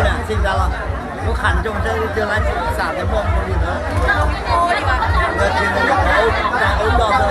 nè, xin ra là có khăn trong chơi lái sản cái bom gì nữa. Rồi thì nó ốm đau rồi.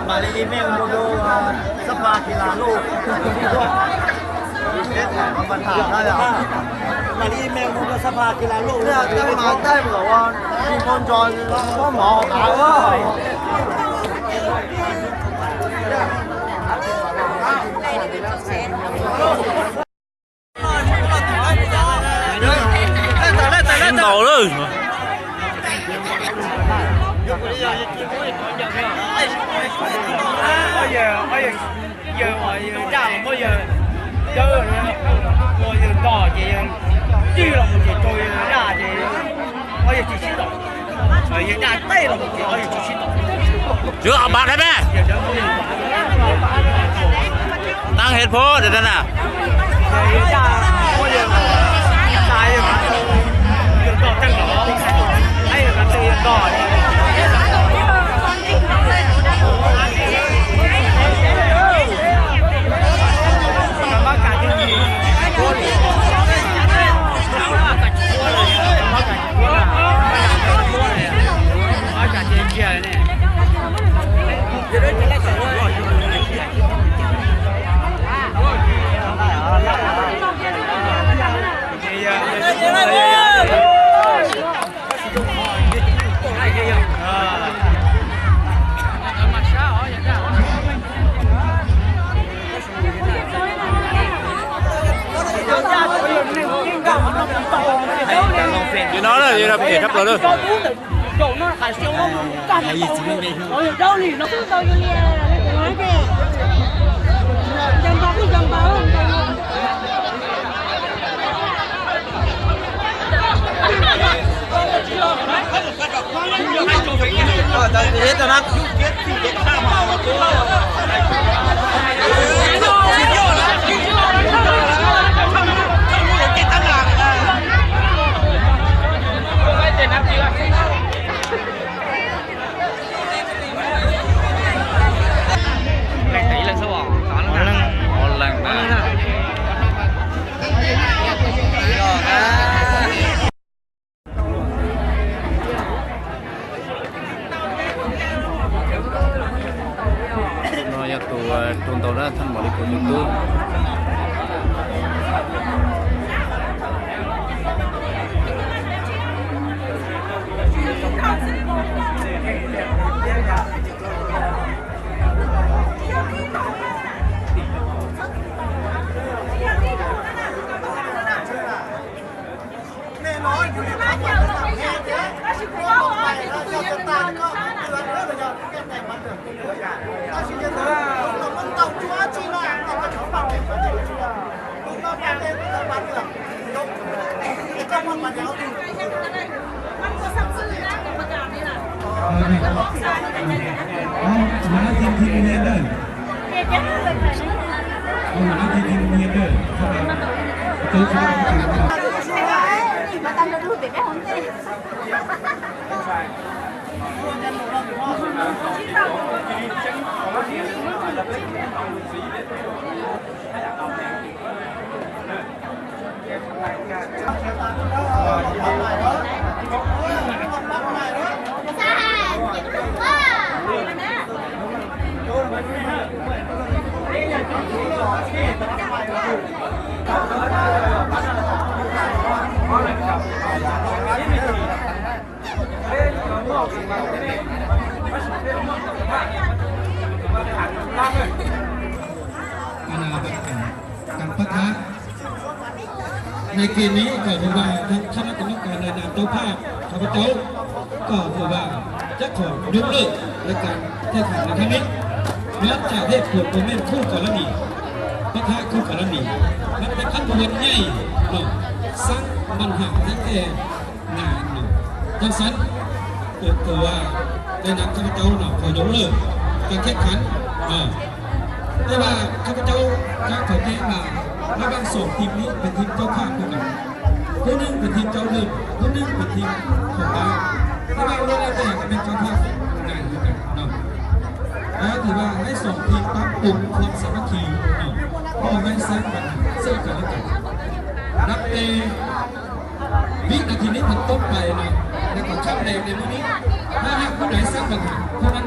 Mà đi email mua đồ sắp ba kỳ là lôปัญหาได้อะมาที่เมลมันก็สภากีฬาโลกเนี่ยได้มาได้เหรอว่ามีคนจอยก็หมอขาวว่าต่อเลยgiờ ra mà bây giờ chơi rồi giờ đỏ chị chứ là một chị tôi ra chị bây giờ chị xin đỏ rồi giờ ra tay là một chị bây giờ chị xin đỏ chưa học bạc đấy mẹ tăng hết phố để đây nè giờ ra bây giờ sai mà giờ đỏ trắng đỏ hay là cái tiền đỏ chứ nó là như là để thấp rồi chỗ nó hải siêu nó cắn nó đâu thì nó đâu như nói kìa dầm báo hết rồi đó tuần tàu ra thăm mọi người của chúng tôiการปะทะในเกมนี้เกิดขึ้นว่าทั้งคณะกรรมการในนามเจ้าภาพข้าพเจ้า ก็คือว่าจะขอยกเลิกในการแข่งขันในครั้งนี้เนื่องจากเหตุผลตัวเม่นคู่กรณีปะทะคู่กรณีและเป็นขั้นตอนใหญ่เนาะสร้างปัญหาทั้งแต่งานเนาะจังสันเกิดตัวว่าในนามข้าพเจ้าเนาะขอยกเลิกการแข่งขันแต่ว่าข้าพเจ้าจะขอแจ้งว่าระหว่างสองทีมนี้เป็นทีมเจ้าภาพด้วยกันผู้หนึ่งเป็นทีมเจ้าเดิมผู้หนึ่งเป็นทีมของบ้านแต่ว่าเรื่องอะไรแต่เป็นเจ้าภาพงานด้วยกันเนาะแล้วถือว่าให้สองทีมปรับปรุงความสามัคคีเนาะเพื่อให้สร้างปัญหาซึ่งกันและกันนับเตวินาทีนี้เป็นต้นไปนะในก่อนข้ามแรงในวันนี้ถ้าหากผู้ใดสร้างปัญหาเพราะนั้น